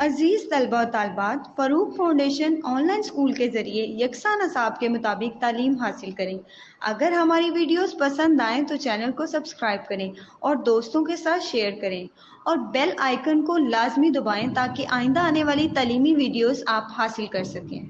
अजीज़ तलबा और तालबात, Farooq foundation online school के ज़रिए यकसा नसाब के मुताबिक तालीम हासिल करें। अगर हमारी वीडियोस पसंद आएँ तो चैनल को सब्सक्राइब करें और दोस्तों के साथ शेयर करें और बेल आइकन को लाजमी दबाएं ताकि आइंदा आने वाली तालीमी वीडियोस आप हासिल कर सकें।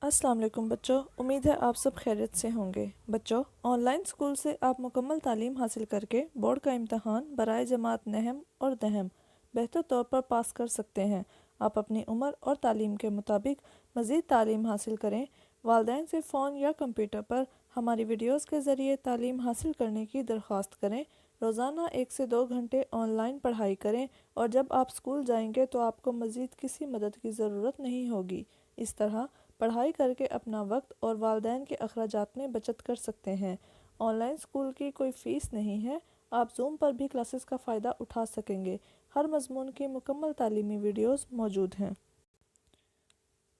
अस्सलाम वालेकुम बच्चों, उम्मीद है आप सब खैरियत से होंगे। बच्चों, ऑनलाइन स्कूल से आप मुकम्मल तालीम हासिल करके बोर्ड का इम्तहान बराए जमात नहम और दहम बेहतर तौर पर पास कर सकते हैं। आप अपनी उम्र और तालीम के मुताबिक मज़ीद तालीम हासिल करें। वालिदैन से फ़ोन या कंप्यूटर पर हमारी वीडियोज़ के ज़रिए तालीम हासिल करने की दरख्वास्त करें। रोज़ाना 1 से 2 घंटे ऑनलाइन पढ़ाई करें और जब आप स्कूल जाएंगे तो आपको मज़ीद किसी मदद की ज़रूरत नहीं होगी। इस तरह पढ़ाई करके अपना वक्त और वालिदैन के अखराजात में बचत कर सकते हैं। ऑनलाइन स्कूल की कोई फ़ीस नहीं है। आप जूम पर भी क्लासेस का फ़ायदा उठा सकेंगे। हर मज़मून की मुकम्मल तालीमी वीडियोस मौजूद हैं।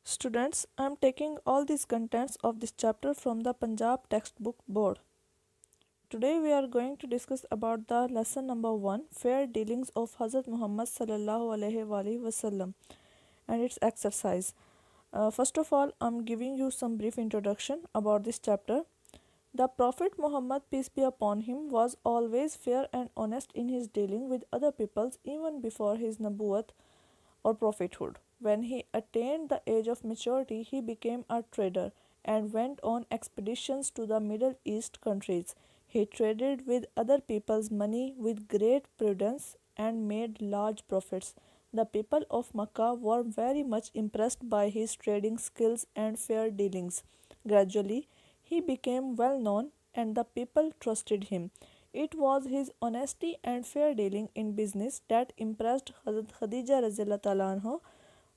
Students, I am taking all these contents of this chapter from the Punjab textbook board. Today we are going to discuss about the lesson number 1, Fair Dealings of Hazrat Muhammad sallallahu alaihi wasallam and its exercise. First of all, I'm giving you some brief introduction about this chapter. The Prophet Muhammad, peace be upon him, was always fair and honest in his dealing with other peoples even before his nabuwat or prophethood. When he attained the age of maturity, he became a trader and went on expeditions to the Middle East countries. He traded with other people's money with great prudence and made large profits. The people of Makkah were very much impressed by his trading skills and fair dealings. Gradually, he became well known and the people trusted him. It was his honesty and fair dealing in business that impressed Hazrat Khadija Razillah Anha,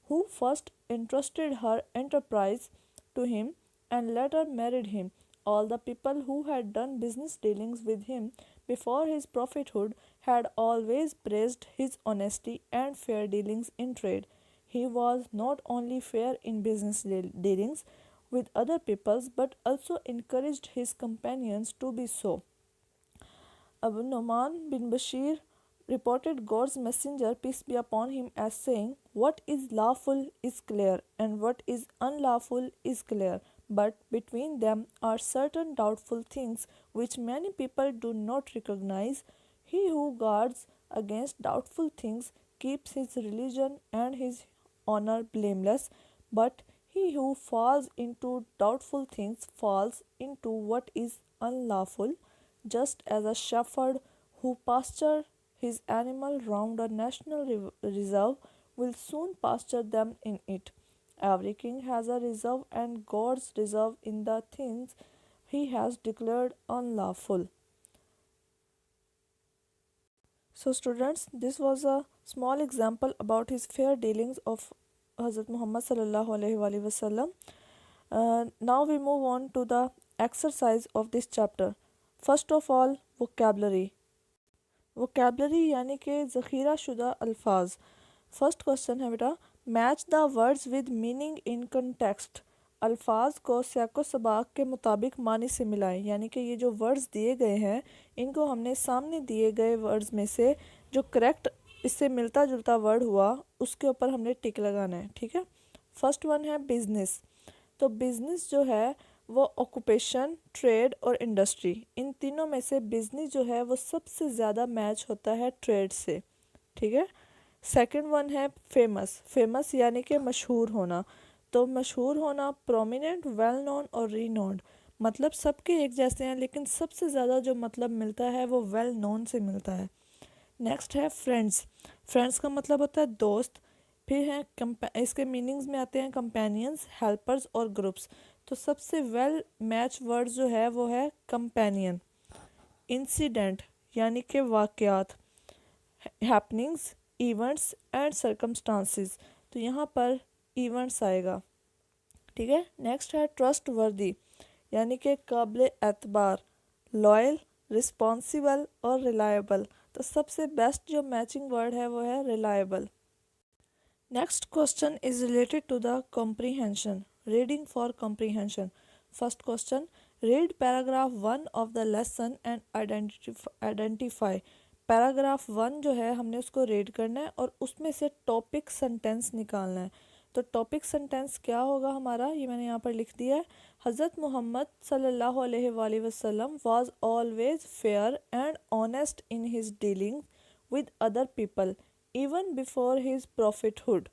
who first entrusted her enterprise to him and later married him. All the people who had done business dealings with him before his prophethood had always praised his honesty and fair dealings in trade. He was not only fair in business dealings with other peoples but also encouraged his companions to be so. Abu Nu'man bin Bashir reported God's messenger, peace be upon him, as saying, "What is lawful is clear, and what is unlawful is clear. But between them are certain doubtful things which many people do not recognize. He who guards against doubtful things keeps his religion and his honor blameless, but he who falls into doubtful things falls into what is unlawful, just as a shepherd who pastures his animal round a national reserve will soon pasture them in it. Every king has a reserve, and God's reserve in the things he has declared unlawful." So, students, this was a small example about his fair dealings of Hazrat Muhammad sallallahu alaihi wasallam. Now we move on to the exercise of this chapter. First of all, vocabulary. Vocabulary यानी कि ज़ख़ीरा शुदा अल्फाज। First question है बेटा, match the words with meaning in context. अल्फाज को सियाको सबाक के मुताबिक मानी से मिलाएं, यानी कि ये जो वर्ड्स दिए गए हैं इनको हमने सामने दिए गए वर्ड्स में से जो करेक्ट इससे मिलता जुलता वर्ड हुआ उसके ऊपर हमने टिक लगाना है। ठीक है, फर्स्ट वन है बिज़नेस। तो बिज़नेस जो है वो ऑक्यूपेशन, ट्रेड और इंडस्ट्री, इन तीनों में से बिजनेस जो है वो सबसे ज़्यादा मैच होता है ट्रेड से। ठीक है, सेकंड वन है फेमस। फेमस यानी कि मशहूर होना। तो मशहूर होना, प्रोमिनेंट, वेल नोन और रीनोन्ड, मतलब सबके एक जैसे हैं लेकिन सबसे ज़्यादा जो मतलब मिलता है वो वेल नोन से मिलता है। नेक्स्ट है फ्रेंड्स। फ्रेंड्स का मतलब होता है दोस्त। फिर है इसके मीनिंग्स में आते हैं कंपेनियंस, हेल्पर्स और ग्रुप्स। तो सबसे वेल मैच वर्ड जो है वो है कंपेनियन। इंसिडेंट यानी कि वाक़यात, हैपनिंग्स, इवेंट्स एंड सर्कमस्टांसिस, तो यहाँ पर इवेंट्स आएगा। ठीक है, नेक्स्ट है ट्रस्ट वर्दी यानी कि काबिल एतबार, लॉयल, रिस्पॉन्सिबल और रिलायबल। तो सबसे बेस्ट जो मैचिंग वर्ड है वो है reliable. Next question is related to the comprehension, reading for comprehension. First question, read paragraph 1 of the lesson and identify paragraph 1 जो है हमने उसको रीड करना है और उसमें से टॉपिक सेंटेंस निकालना है। तो टॉपिक सेंटेंस क्या होगा हमारा, ये मैंने यहाँ पर लिख दिया है। हज़रत मोहम्मद सल्लल्लाहु अलैहि वसल्लम was always fair and honest in his dealing with other people even before his prophethood.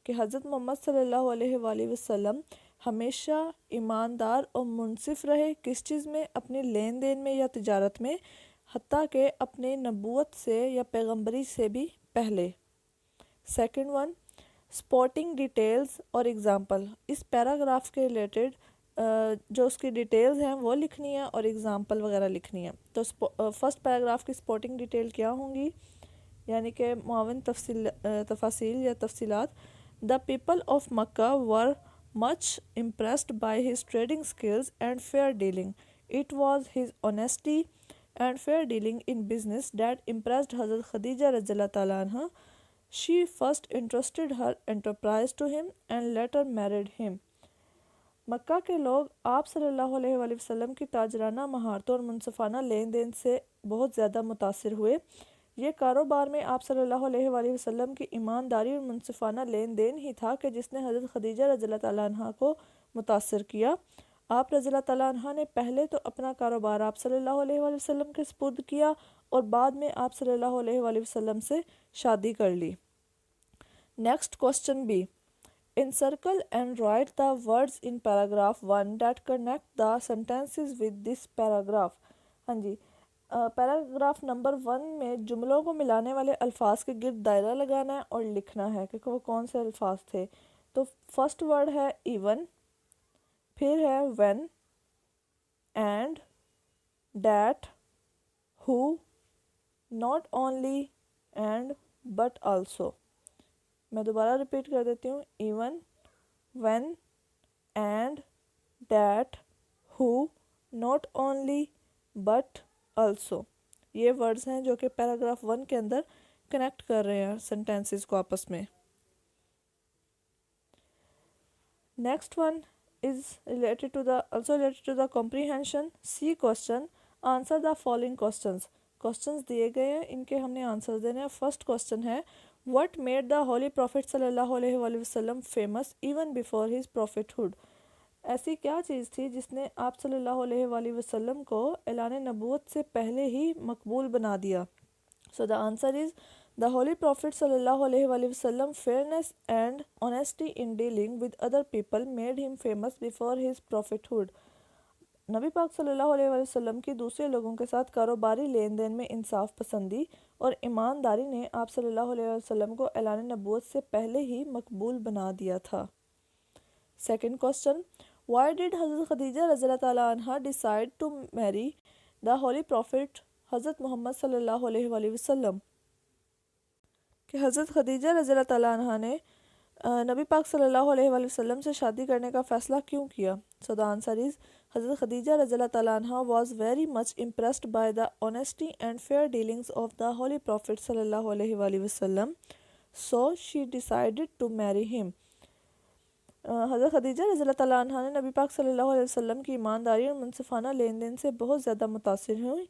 कि हज़रत मोहम्मद सल्लल्लाहु अलैहि वसल्लम हमेशा ईमानदार और मुनसिफ रहे, किस चीज़ में, अपने लेन देन में या तिजारत में, हत्ता के अपने नबूवत से या पैगंबरी से भी पहले। सेकंड वन, स्पॉटिंग डिटेल्स और एग्ज़ाम्पल। इस पैराग्राफ के रिलेटेड जो उसकी डिटेल्स हैं वो लिखनी है और एग्ज़ाम्पल वगैरह लिखनी है। तो फर्स्ट पैराग्राफ की स्पॉटिंग डिटेल क्या होंगी, यानी कि मुआवन तफासिल या तफसीलात। The people of Mecca were much impressed by his trading skills and fair dealing. It was his honesty and fair dealing in business that impressed Hazrat Khadija Radhiyallahu Ta'ala anha. She first entrusted her enterprise to him and later married him. मक्का के लोग आप सल्लल्लाहु अलैहि वसल्लम की ताजराना महारतों और मुनसफ़ाना लेन then से बहुत ज़्यादा मुतासिर हुए। ये कारोबार में आप सल्लल्लाहु अलैहि वसल्लम की ईमानदारी और मुनसफ़ाना लेन देन ही था कि जिसने हज़रत खदीजा रज़ियल्लाहु तआला अन्हा को मुतासिर किया। आप रज़ियल्लाहु तआला अन्हा ने पहले तो अपना कारोबार आप सल्लल्लाहु अलैहि वसल्लम के सुपुर्द किया और बाद में आप सल्लल्लाहु अलैहि वसल्लम से शादी कर ली। Next question B, encircle and write the words in paragraph 1 that connect the sentences with this paragraph। हाँ जी, पैराग्राफ नंबर 1 में जुमलों को मिलाने वाले अल्फाज के गिर्द दायरा लगाना है और लिखना है कि वो कौन से अल्फाज थे। तो फर्स्ट वर्ड है इवन, फिर है when, and, that, who, not only, and, but also। मैं दोबारा रिपीट कर देती हूँ, even, when, and, that, who, not only, but also। ये वर्ड्स हैं जो कि पैराग्राफ 1 के अंदर कनेक्ट कर रहे हैं सेंटेंसेस को आपस में। Next one is related to the comprehension। C question, answer the following questions. Questions दिए गए हैं, इनके हमने आंसर देने हैं। फर्स्ट क्वेश्चन है, what made the holy prophet सल्लल्लाहु अलैहि वसल्लम famous even before his prophethood. ऐसी क्या चीज़ थी जिसने आप सल्लल्लाहु अलैहि वसल्लम को ऐलान नबूवत से पहले ही मकबूल बना दिया। So the answer is The Holy Prophet sallallahu alaihi wasallam fairness and honesty in dealing with other people made him famous before his prophethood। नबी पाक सल्लल्लाहु अलैहि वसल्लम की दूसरे लोगों के साथ कारोबारी लेन देन में इंसाफ पसंदी और ईमानदारी ने आप सल्लल्लाहु अलैहि वसल्लम को ऐलान नबूवत से पहले ही मकबूल बना दिया था। सेकंड क्वेश्चन, व्हाई डिड हज़रत खदीजा रज़ियल्लाहु तआला अन्हा decide to marry the holy prophet हज़रत मोहम्मद सल्लल्लाहु अलैहि वसल्लम। कि हज़रत खदीजा रज़ियल्लाहु तआला अन्हा ने नबी पाक सल्लल्लाहु अलैहि वसल्लम से शादी करने का फ़ैसला क्यों किया। सो द आंसर इज़ हज़रत खदीजा रज़ियल्लाहु तआला अन्हा was very much impressed by the honesty and fair dealings of the holy prophet सल्लल्लाहु अलैहि वसल्लम, so she decided to marry him. हज़रत खदीजा रज़ियल्लाहु तआला अन्हा ने नबी पाक सल्लल्लाहु अलैहि वसल्लम की ईमानदारी और मुनसिफ़ाना लेन देन से बहुत ज़्यादा मुतासिर हुई,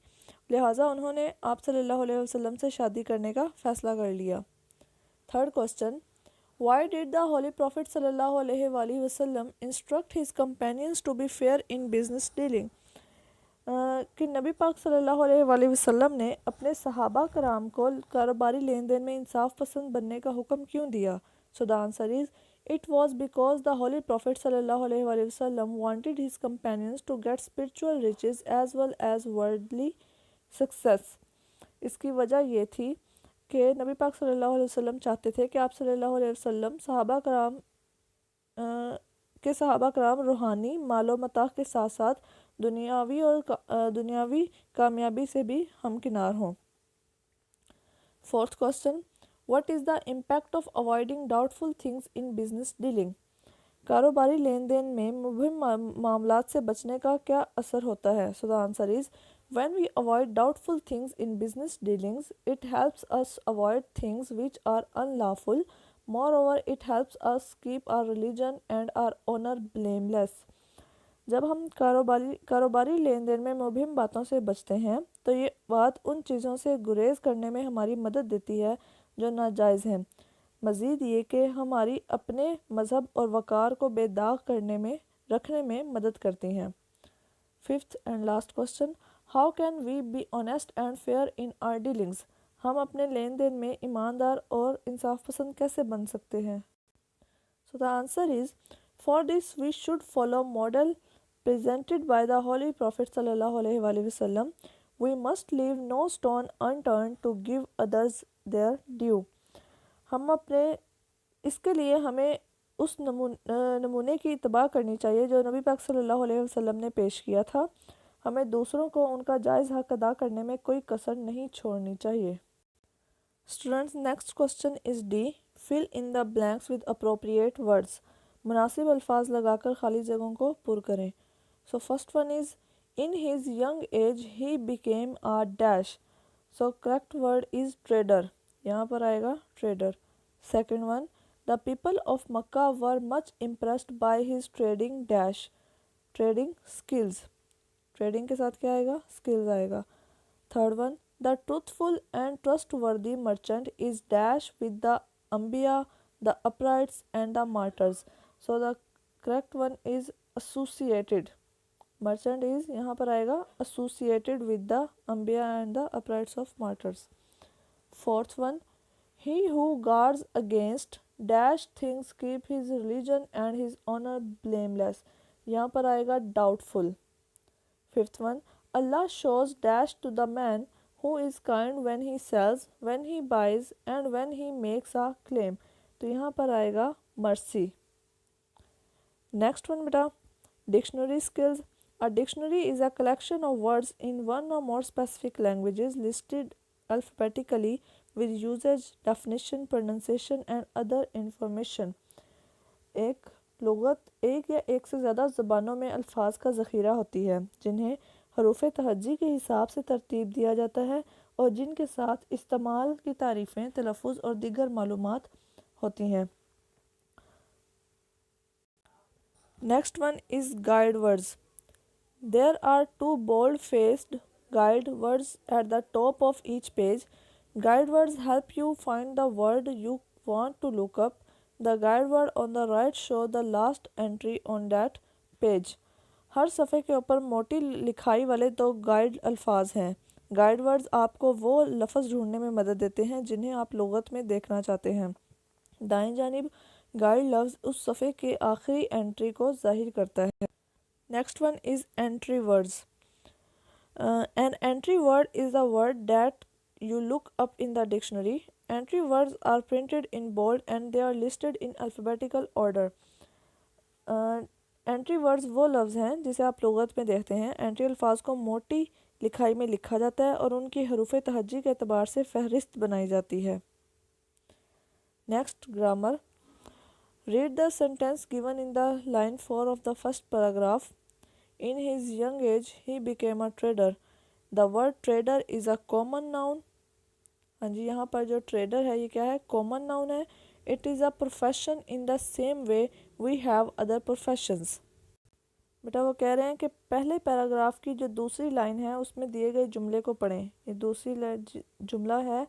लिहाजा उन्होंने आप सल्लल्लाहु अलैहि वसल्लम से शादी करने का फ़ैसला कर लिया। Third question, why did the holy prophet सल्लल्लाहु अलैहि वसल्लम instruct his companions to be fair in business dealing. कि नबी पाक सल्लल्लाहु अलैहि वसल्लम ने अपने सहाबा कराम को कारोबारी लेन देन में इंसाफ पसंद बनने का हुक्म क्यों दिया। So the answer is it was because the holy prophet सल्लल्लाहु अलैहि वसल्लम wanted his companions to get spiritual riches as well as worldly success. इसकी वजह ये थी कि नबी पाक सल्लल्लाहु अलैहि वसल्लम चाहते थे कि आप सल्लल्लाहु अलैहि वसल्लम सहाबा कराम रूहानी मालो मता के साथ साथ दुनियावी कामयाबी से भी हमकिनार हों। Fourth question, what is the impact of avoiding doubtful things in business dealing. कारोबारी लेन देन में मुबहिम मामलात से बचने का क्या असर होता है। सो the answer is when we avoid doubtful things in business dealings, it helps us avoid things which are unlawful. Moreover, it helps us keep our religion and our honor blameless। जब हम कारोबारी लेन देन में मुबहिम बातों से बचते हैं तो ये बात उन चीज़ों से गुरेज करने में हमारी मदद देती है जो नाजायज़ हैं। मज़ीद ये कि हमारी अपने मज़हब और वक़ार को बेदाग रखने में मदद करती हैं। Fifth and last question, how can we be honest and fair in our dealings? हम अपने लेन देन में ईमानदार और इंसाफ पसंद कैसे बन सकते हैं? So the answer is, for this we should follow model presented by the Holy Prophet sallallahu alaihi wasallam. We must leave no stone unturned to give others their due. हम अपने इसके लिए हमें उस नमूने की इत्तबा करनी चाहिए जो नबी पाक सल्लल्लाहु अलैहि वसल्लम ने पेश किया था। हमें दूसरों को उनका जायज़ हक अदा करने में कोई कसर नहीं छोड़नी चाहिए। Students, next question is D, fill in the blanks with appropriate words. मुनासिब अल्फाज लगाकर खाली जगहों को पुर करें। So first one is, in his young age he became a dash. So correct word is trader, यहाँ पर आएगा trader. Second one, the people of Mecca were much impressed by his trading dash. Trading skills, trading के साथ क्या आएगा? Skills आएगा। Third one, the truthful and trustworthy merchant is dash with the अम्बिया, the uprights and the martyrs. So the correct one is associated. Merchant is यहाँ पर आएगा associated with the अम्बिया and the uprights of martyrs. Fourth one, he who guards against dash things keep his religion and his honour blameless. यहाँ पर आएगा doubtful. Fifth one, Allah shows dash to the man who is kind when he sells, when he buys and when he makes a claim. तो यहाँ पर आएगा mercy. Next one बेटा, dictionary skills. A dictionary is a collection of words in one or more specific languages listed alphabetically with usage, definition, pronunciation and other information. एक लुग़त एक या एक से ज़्यादा ज़बानों में अल्फाज का ज़ख़ीरा होती है जिन्हें हरूफ तहज्जी के हिसाब से तरतीब दिया जाता है और जिनके साथ इस्तेमाल की तारीफ़ें, तलफ़ुज़ और दीगर मालूमात होती हैं। Next one is guide words. There are two bold faced guide words at the top of each page. Guide words help you find the word you want to look up. The guide word on the right show the last entry on that page. हर सफ़े के ऊपर मोटी लिखाई वाले दो guide अल्फाज हैं। Guide words आपको वो लफ्ज़ ढूंढने में मदद देते हैं जिन्हें आप लुग़त में देखना चाहते हैं। दाएं जानिब गाइड लफ्ज़ उस सफ़े के आखिरी एंट्री को ज़ाहिर करता है। Next one is entry words. An entry word is a word that you look up in the dictionary. Entry words are printed in bold and they are listed in alphabetical order. Entry words वो लफ्ज़ हैं जिसे आप लुग़त में देखते हैं। Entry अल्फाज को मोटी लिखाई में लिखा जाता है और उनकी हरूफ तहज्जी के एतबार से फहरिस्त बनाई जाती है। Next, grammar. Read the sentence given in the line 4 of the first paragraph. In his young age he became a trader. The word trader is a common noun. हाँ जी, यहाँ पर जो ट्रेडर है ये क्या है? कॉमन नाउन है. It is a profession in the same way we have other professions. बेटा वो कह रहे हैं कि पहले पैराग्राफ की जो दूसरी लाइन है उसमें दिए गए जुमले को पढ़ें. ये दूसरी जुमला है,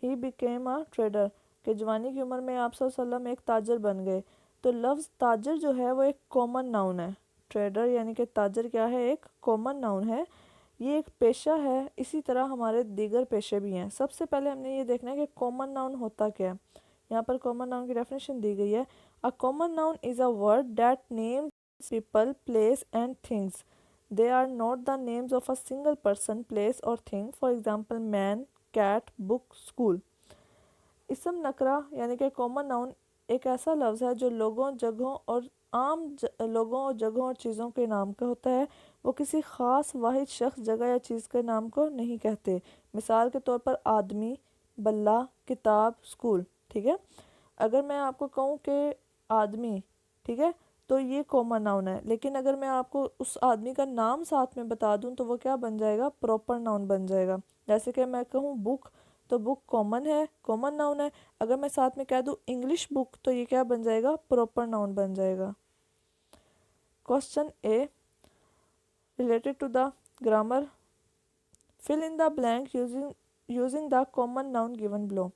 ही बिकेम अ ट्रेडर, कि जवानी की उम्र में आप सल्लल्लाहु अलैहि वसल्लम एक ताजर बन गए. तो लफ्ज़ ताजर जो है वो एक कॉमन नाउन है. ट्रेडर यानी कि ताजर क्या है? एक कॉमन नाउन है. ये एक पेशा है. इसी तरह हमारे दीगर पेशे भी हैं. सबसे पहले हमने ये देखना है कि कॉमन नाउन होता क्या है. यहाँ पर कॉमन नाउन की डेफिनेशन दी गई है. A common noun is a word that names people, place and things. They are not the names of a single person, place और thing. For example man, cat, book, school. इसम नकरा यानी कि common noun एक ऐसा लफ्ज़ है जो लोगों, जगहों और लोगों और जगहों और चीज़ों के नाम का होता है. वो किसी ख़ास वाहिद शख्स, जगह या चीज़ के नाम को नहीं कहते. मिसाल के तौर पर आदमी, बल्ला, किताब, स्कूल. ठीक है. अगर मैं आपको कहूँ कि आदमी, ठीक है, तो ये कॉमन नाउन है. लेकिन अगर मैं आपको उस आदमी का नाम साथ में बता दूँ तो वो क्या बन जाएगा? प्रॉपर नाउन बन जाएगा. जैसे कि मैं कहूँ बुक, तो बुक कॉमन है, कॉमन नाउन है. अगर मैं साथ में कह दूँ इंग्लिश बुक तो ये क्या बन जाएगा? प्रॉपर नाउन बन जाएगा. Question A, related to the grammar. Fill in the blank using the common noun given below.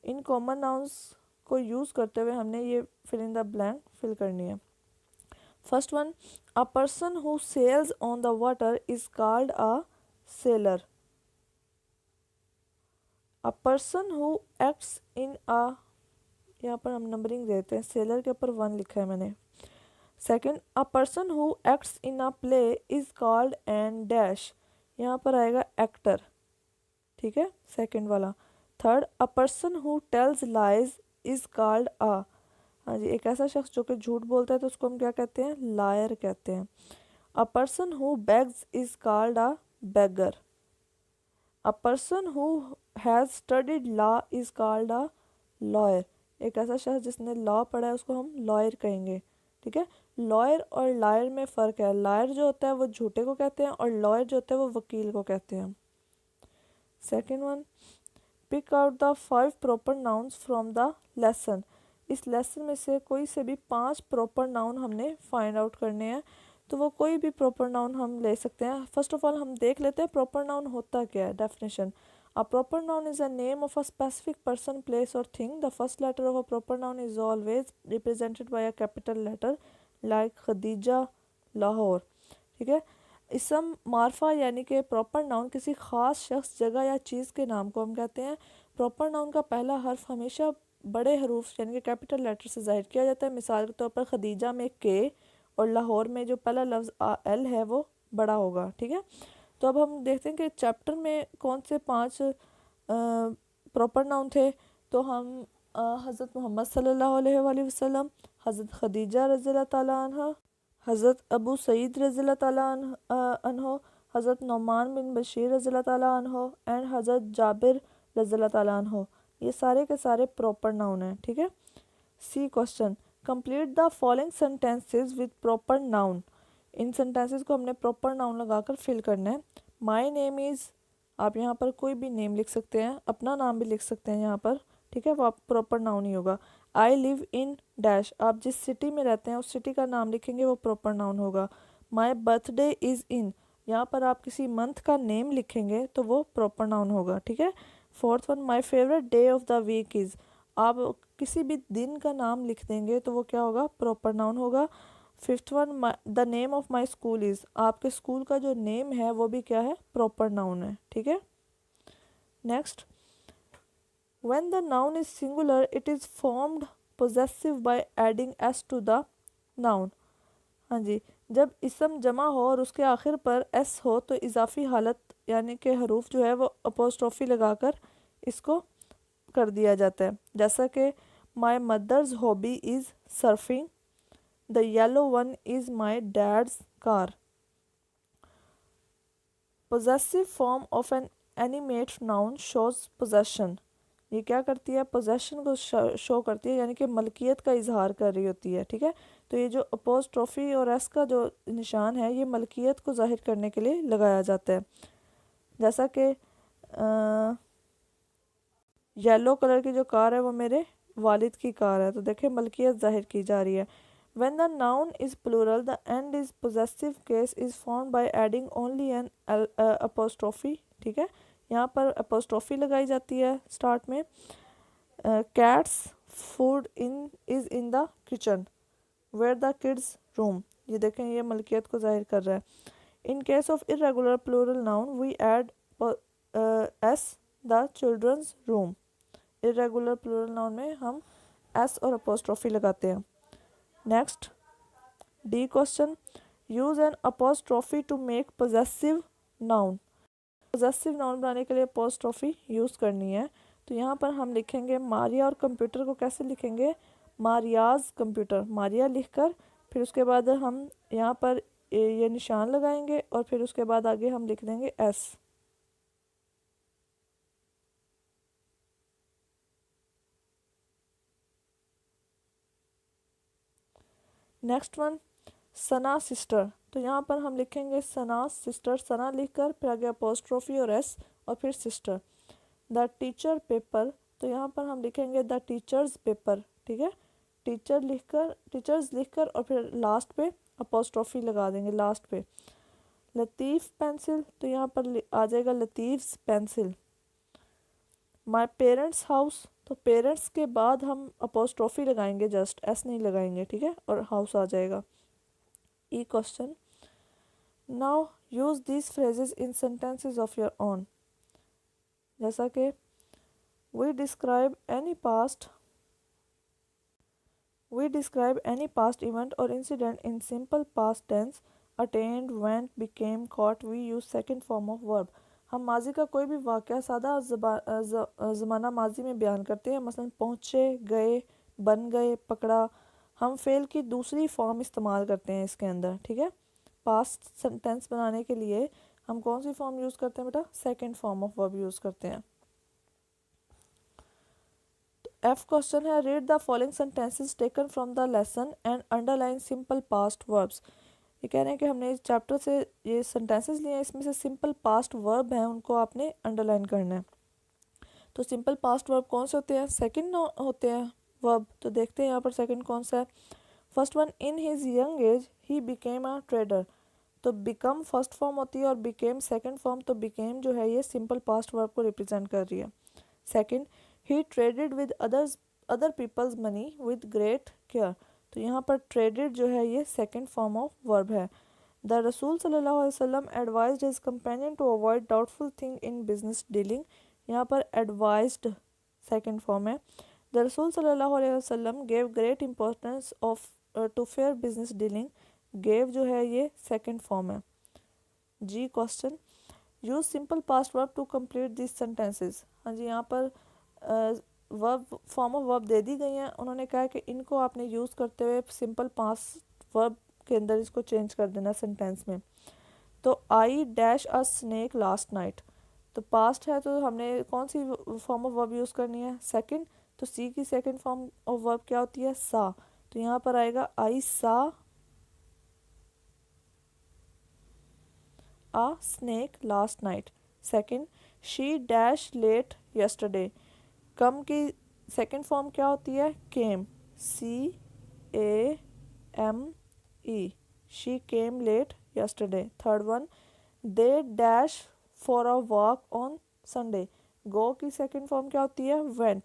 In common nouns को यूज़ करते हुए हमने ये fill in the blank fill करनी है. First one, a person who sails on the water is called a sailor. A person who acts in a, यहाँ पर हम नंबरिंग देते हैं, सेलर के ऊपर 1 लिखा है मैंने. Second, a person who acts in a play is called an dash, यहाँ पर आएगा एक्टर. ठीक है, सेकेंड वाला. Third, a person who tells lies is called a, हाँ जी, एक ऐसा शख्स जो कि झूठ बोलता है तो उसको हम क्या कहते हैं, लायर कहते हैं. A person who bags is called a beggar. A person who has studied law is called a lawyer. एक ऐसा शख्स जिसने लॉ पढ़ा है उसको हम लॉयर कहेंगे. ठीक है, लॉयर और लायर में फ़र्क है. लायर जो होता है वो झूठे को कहते हैं और लॉयर जो होता है वो वकील को कहते हैं. Second one, pick out the 5 proper nouns from the lesson. इस लेसन में से कोई से भी 5 प्रॉपर नाउन हमने फाइंड आउट करने हैं. तो वो कोई भी प्रॉपर नाउन हम ले सकते हैं. फर्स्ट ऑफ ऑल हम देख लेते हैं प्रॉपर नाउन होता क्या है. Definition: A proper noun is a name of a specific person, place or thing. The first letter of a proper noun is always represented by a capital letter like Khadija, Lahore. ठीक है, इसम मार्फा यानी कि proper noun किसी ख़ास शख्स, जगह या चीज़ के नाम को हम कहते हैं. प्रॉपर नाउन का पहला हर्फ हमेशा बड़े हरूफ यानी कि कैपिटल लेटर से ज़ाहिर किया जाता है. मिसाल के तौर पर खदीजा में के और लाहौर में जो पहला लफ्ज़ एल है वो बड़ा होगा. ठीक है, तो अब हम देखते हैं कि चैप्टर में कौन से 5 प्रॉपर नाउन थे. तो हम हज़रत मोहम्मद सल्लल्लाहु अलैहि वसल्लम, हज़रत खदीजा रज़ियल्लाहु ताला अन्हा, हज़रत अबू सईद रज़ियल्लाहु ताला अन्हो, हज़रत नौमान बिन बशीर रज़ियल्लाहु ताला अन्हो एंड हज़रत जाबिर रज़ियल्लाहु ताला अन्हो. ये सारे के सारे प्रॉपर नाउन हैं. ठीक है. C question: complete the following sentences with proper noun. इन सेंटेंसेस को हमने प्रॉपर नाउन लगाकर फिल करना है. माई नेम इज़, आप यहाँ पर कोई भी नेम लिख सकते हैं, अपना नाम भी लिख सकते हैं यहाँ पर. ठीक है, वो आप प्रॉपर नाउन ही होगा. आई लिव इन डैश, आप जिस सिटी में रहते हैं उस सिटी का नाम लिखेंगे वो प्रॉपर नाउन होगा. माई बर्थडे इज़ इन, यहाँ पर आप किसी मंथ का नेम लिखेंगे तो वो प्रॉपर नाउन होगा. ठीक है. Fourth one, my favourite day of the week is, आप किसी भी दिन का नाम लिख देंगे तो वो क्या होगा, प्रॉपर नाउन होगा. Fifth one, the name of my school is, आपके स्कूल का जो नेम है वो भी क्या है, प्रॉपर नाउन है. ठीक है. Next, when the noun is singular it is formed possessive by adding S to the noun. हाँ जी, जब इसम जमा हो और उसके आखिर पर एस हो तो इजाफी हालत यानी कि हरूफ जो है वो अपोस्ट्रोफी लगाकर इसको कर दिया जाता है. जैसा कि my mother's hobby is surfing, the yellow one is my dad's car. Possessive form of an animate noun shows possession. ये क्या करती है, पोजेशन को शो करती है यानी कि मलकियत का इजहार कर रही होती है. ठीक है, तो ये जो अपोस्ट्रोफी और एस का जो निशान है ये मलकियत को जाहिर करने के लिए लगाया जाता है. जैसा कि येलो कलर की जो कार है वो मेरे वालिद की कार है, तो देखें मलकियत जाहिर की जा रही है. When the noun is plural, the end is possessive case is formed by adding only an apostrophe. ठीक है, यहाँ पर apostrophe लगाई जाती है स्टार्ट में. Cats food is in the kitchen where the kids room. ये देखें ये मलकियत को जाहिर कर रहा है. In case of irregular plural noun, we add s the children's room. Irregular plural noun में हम s और apostrophe लगाते हैं. Next, D question, use an apostrophe to make possessive noun. Possessive noun बनाने के लिए अपोस्ट्रोफी यूज़ करनी है. तो यहाँ पर हम लिखेंगे मारिया, और कंप्यूटर को कैसे लिखेंगे, मारियाज कंप्यूटर, मारिया लिखकर फिर उसके बाद हम यहाँ पर ये निशान लगाएंगे और फिर उसके बाद आगे हम लिख देंगे एस. नेक्स्ट वन, सना सिस्टर. तो यहाँ पर हम लिखेंगे सना सिस्टर, सना लिखकर फिर आगे अपोस्ट्रोफी और एस और फिर सिस्टर. द टीचर पेपर, तो यहाँ पर हम लिखेंगे द टीचर्स पेपर. ठीक है, टीचर लिखकर टीचर्स लिखकर और फिर लास्ट पे अपोस्ट्रोफी लगा देंगे लास्ट पे. लतीफ़ पेंसिल, तो यहाँ पर आ जाएगा लतीफ़्स पेंसिल। माई पेरेंट्स हाउस, तो पेरेंट्स के बाद हम अपोस्ट्रोफी लगाएंगे, जस्ट एस नहीं लगाएंगे, ठीक है, और हाउस आ जाएगा। E question, now use these phrases in sentences of your own, जैसा कि we describe any past event और incident in simple past tense, attend, went, became, caught, we use second form of verb. हम माजी का कोई भी वाक़या सादा ज़माना माजी में बयान करते हैं, मसलन पहुँचे, गए, बन गए, पकड़ा। हम फेल की दूसरी फॉर्म इस्तेमाल करते हैं इसके अंदर, ठीक है। पास्ट सेंटेंस बनाने के लिए हम कौन सी फॉर्म यूज़ करते हैं बेटा? Second form of verb use करते हैं। एफ क्वेश्चन है, read the following sentences taken from the lesson and underline simple past verbs. ये कह रहे हैं कि हमने इस चैप्टर से ये सेंटेंसेस लिए हैं, इसमें से सिंपल पास्ट वर्ब हैं, उनको आपने अंडरलाइन करना है। तो सिंपल पास्ट वर्ब कौन से होते हैं? सेकंड होते हैं वर्ब। तो देखते हैं यहाँ पर सेकंड कौन सा है। First one, in his young age he became a trader. तो बिकम फर्स्ट फॉर्म होती है और बिकेम सेकंड फॉर्म। तो बिकेम जो है ये सिंपल पास्ट वर्ब को रिप्रेजेंट कर रही है। Second, he traded with other people's money with great care. तो यहाँ पर ट्रेडेड जो है ये सेकंड फॉर्म ऑफ वर्ब है। द रसूल सल्लल्लाहु अलैहि वसल्लम advised his companion to avoid doubtful thing in business dealing. यहाँ पर एडवाइज्ड सेकंड फॉर्म है। द रसूल सल्लल्लाहु अलैहि वसल्लम gave great importance of to fair business dealing. Gave जो है ये सेकंड फॉर्म है। G question, use simple past verb to complete this sentences. हाँ जी, यहाँ पर वर्ब फॉर्म ऑफ वर्ब दे दी गई हैं। उन्होंने कहा है कि इनको आपने यूज़ करते हुए सिंपल पास्ट वर्ब के अंदर इसको चेंज कर देना सेंटेंस में। तो I dash a snake last night. तो पास्ट है तो हमने कौन सी फॉर्म ऑफ वर्ब यूज़ करनी है? सेकंड। तो सी की सेकंड फॉर्म ऑफ वर्ब क्या होती है? सा। तो यहाँ पर आएगा आई सा a snake last night. Second, she dash late yesterday. कम की सेकंड फॉर्म क्या होती है? came. C-A-M-E. She came late yesterday. Third one, they dash for a walk on Sunday. go की सेकंड फॉर्म क्या होती है? went.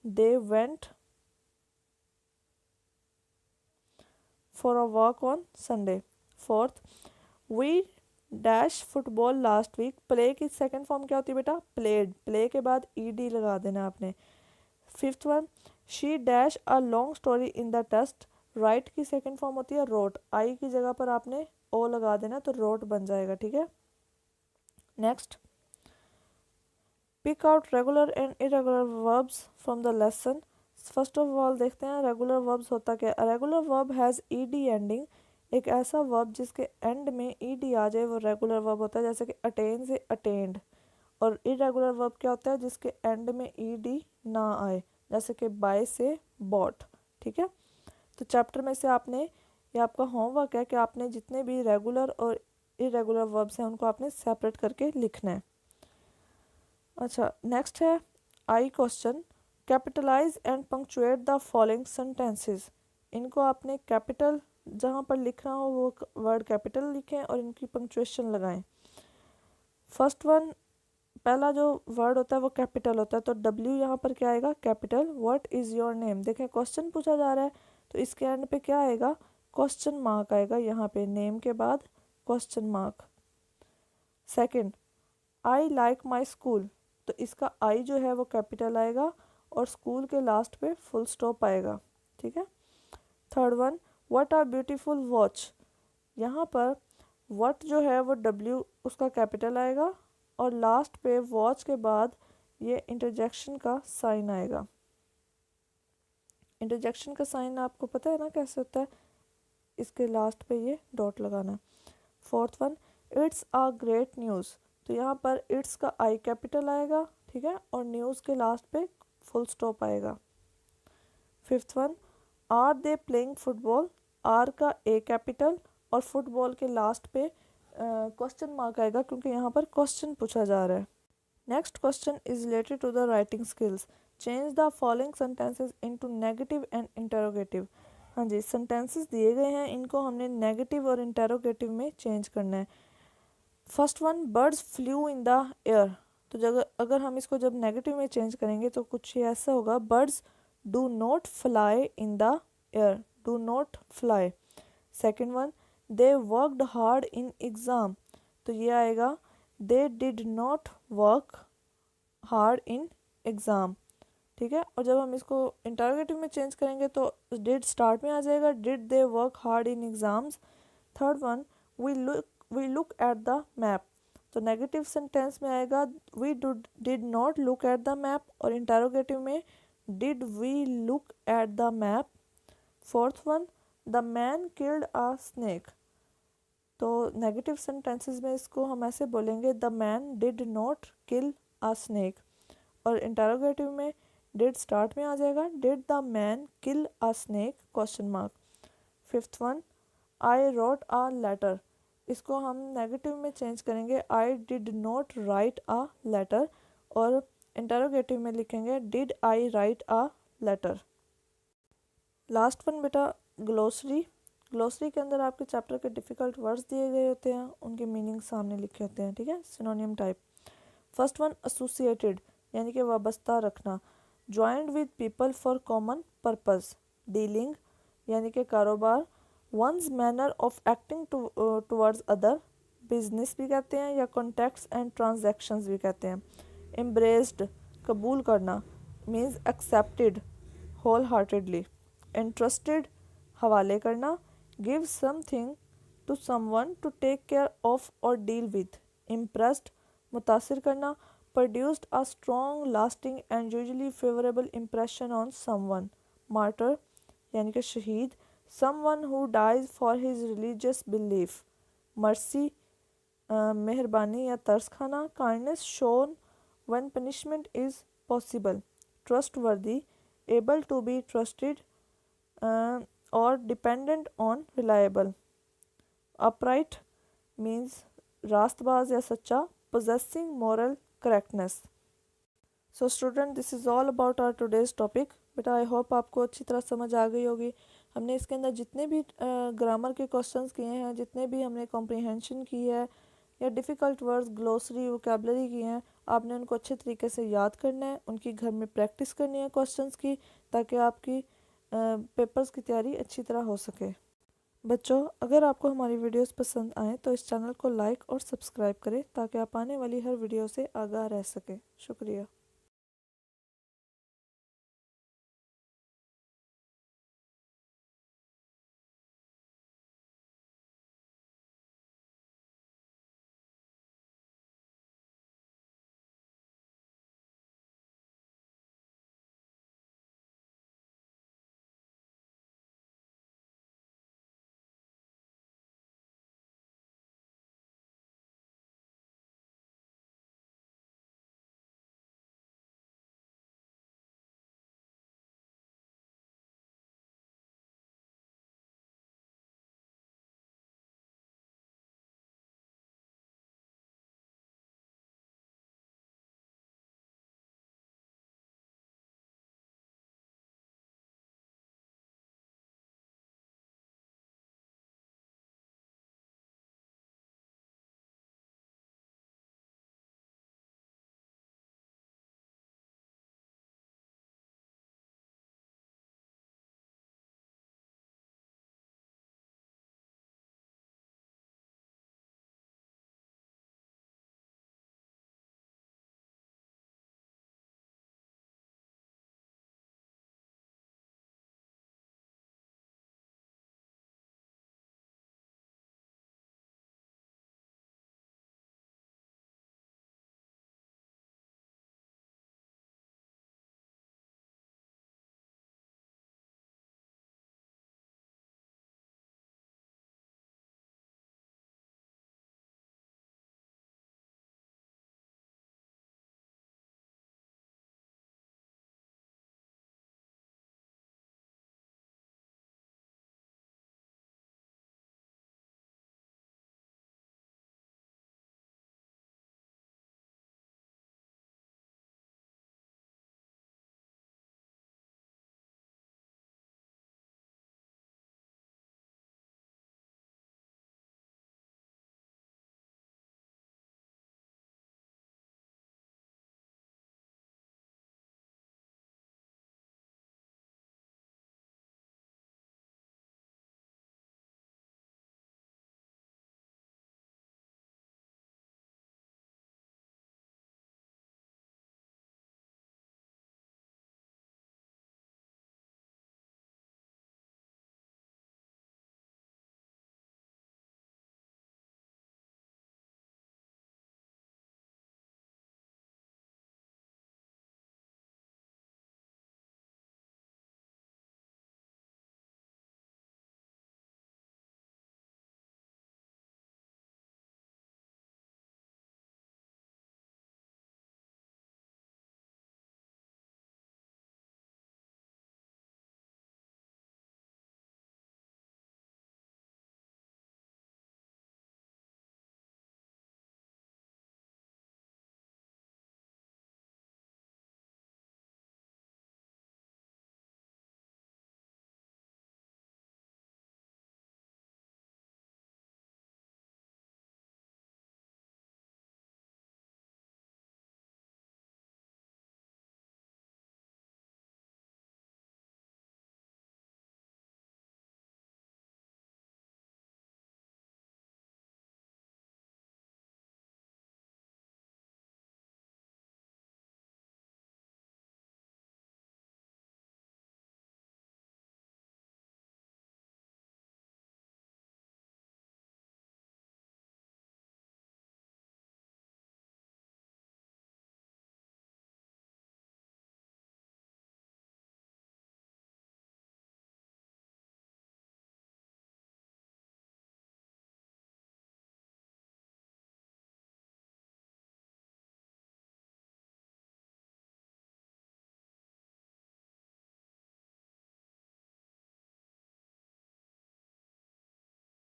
They went for a walk on Sunday. Fourth, we dash football last week. Play की second form क्या होती है बेटा? Played. Play के बाद ईडी लगा देना आपने। Fifth one, she dash a long story in the test. Write की सेकंड फॉर्म होती है रोट। आई की जगह पर आपने ओ लगा देना तो रोट बन जाएगा, ठीक है। Next, pick out regular and irregular verbs from the lesson. First of all देखते हैं रेगुलर वर्ब्स होता क्या है। Regular verb has ED ending. एक ऐसा वर्ब जिसके एंड में ईडी आ जाए वो रेगुलर वर्ब होता है, जैसे कि अटेन से अटेंड। और इरेगुलर वर्ब क्या होता है? जिसके एंड में ईडी ना आए, जैसे कि बाय से बॉट, ठीक है। तो चैप्टर में से आपने, ये आपका होमवर्क है कि आपने जितने भी रेगुलर और इरेगुलर वर्ब्स हैं उनको आपने सेपरेट करके लिखना है। अच्छा, नेक्स्ट है I question, capitalise and punctuate the following sentences. इनको आपने कैपिटल जहाँ पर लिखना हो वो वर्ड कैपिटल लिखें और इनकी पंक्चुएशन लगाएं। फर्स्ट वन, पहला जो वर्ड होता है वो कैपिटल होता है, तो डब्ल्यू यहाँ पर क्या आएगा? Capital. What is your name. देखें क्वेश्चन पूछा जा रहा है तो इसके एंड पे क्या आएगा? क्वेश्चन मार्क आएगा यहाँ पे, नेम के बाद question mark. Second, I like my school. तो इसका आई जो है वो कैपिटल आएगा और स्कूल के लास्ट पे फुल स्टॉप आएगा, ठीक है। Third one, what are beautiful watch. यहाँ पर व्हाट जो है वो डब्ल्यू उसका कैपिटल आएगा और लास्ट पे वॉच के बाद ये इंटरजेक्शन का साइन आएगा। इंटरजेक्शन का साइन आपको पता है ना कैसे होता है? इसके लास्ट पे ये डॉट लगाना है। Fourth one, it's a great news. तो यहाँ पर इट्स का आई कैपिटल आएगा, ठीक है, और न्यूज़ के लास्ट पे फुल स्टॉप आएगा। Fifth one, are they playing football. Are का ए कैपिटल और फुटबॉल के लास्ट पे क्वेश्चन मार्क आएगा क्योंकि यहाँ पर क्वेश्चन पूछा जा रहा है। Next question is related to the writing skills. Change the following sentences into negative and interrogative. हाँ जी, सेंटेंसेस दिए गए हैं, इनको हमने नेगेटिव और इंटरोगेटिव में चेंज करना है। First one, birds flu in the air. तो अगर हम इसको जब नेगेटिव में चेंज करेंगे तो कुछ ये ऐसा होगा, birds do not fly in the air, do not fly. Second one, they worked hard in exam. तो ये आएगा, they did not work hard in exam. ठीक है, और जब हम इसको इंटरोगेटिव में चेंज करेंगे तो डिड स्टार्ट में आ जाएगा, did they work hard in exams. Third one, we look at the map. तो नेगेटिव सेंटेंस में आएगा, we did not look at the map, और इंटरोगेटिव में did we look at the map. Fourth one, the man killed a snake. तो negative sentences में इसको हम ऐसे बोलेंगे, the man did not kill a snake, और इंटरोगेटिव में डिड स्टार्ट में आ जाएगा, did the man kill a snake question mark. Fifth one, I wrote a letter. इसको हम नेगेटिव में चेंज करेंगे, I did not write a letter, और इंटरोगेटिव में लिखेंगे, did I write a letter. Last one बेटा, ग्लोसरी। ग्लोसरी के अंदर आपके चैप्टर के डिफ़िकल्ट वर्ड्स दिए गए होते हैं, उनके मीनिंग सामने लिखे होते हैं। ठीक है, synonym type. First one, associated यानी कि वाबस्ता रखना, joint with people for common purpose. Dealing यानी कि कारोबार, one's manner of acting towards other, business भी कहते हैं, या कॉन्टैक्ट्स एंड ट्रांजैक्शंस भी कहते हैं। एम्ब्रेस्ड कबूल करना, means accepted whole heartedly. Interested हवाले करना, give something to someone to take care of और डील विद। इम्प्रेस्ड मुतासिर करना, produced a strong, lasting and usually favorable impression on someone. Martyr यानी कि शहीद, someone who dies for his religious belief. Mercy मेहरबानी या तरस खाना, kindness shown when punishment is possible. Trustworthy, able to be trusted or dependent on, reliable. Upright means रास्तबाज या सच्चा, possessing moral correctness. So student, this is all about our today's topic. बेटा I hope आपको अच्छी तरह समझ आ गई होगी। हमने इसके अंदर जितने भी ग्रामर के क्वेश्चंस किए हैं, जितने भी हमने कॉम्प्रिहेंशन की है, या डिफ़िकल्ट वर्ड्स, ग्लोसरी, वोकेबलरी की हैं, आपने उनको अच्छे तरीके से याद करना है, उनकी घर में प्रैक्टिस करनी है क्वेश्चंस की, ताकि आपकी पेपर्स की तैयारी अच्छी तरह हो सके। बच्चों, अगर आपको हमारी वीडियोस पसंद आएँ तो इस चैनल को लाइक और सब्सक्राइब करें, ताकि आप आने वाली हर वीडियो से आगाह रह सकें। शुक्रिया।